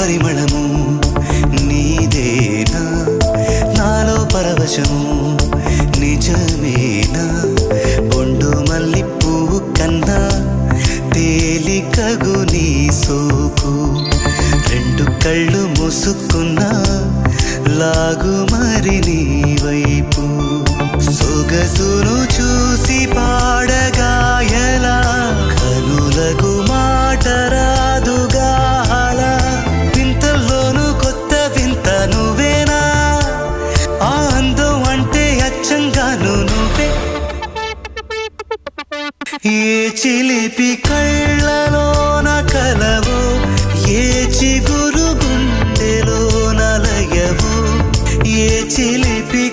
పరిమళము నీదేనా నాలో పరవశము నిజమేనా బొండు మల్లి పువ్వు కన్నా తేలికగు నీ సోకు రెండు కళ్ళు మూసుకున్నా లాగు మరి నీ వైపు సొగసును చూసి పాడగాయలా కనులకు మాట రాదుగా అలా వింతల్లోనూ కొత్త వింత నువ్వేనా ఆ అందం అంటే అచ్చంగాను నువ్వే ఏ చిలిపి కళ్ళలోన కలవో ఏ చిగురు గుండెలో నలయవో ఏ చిలిపి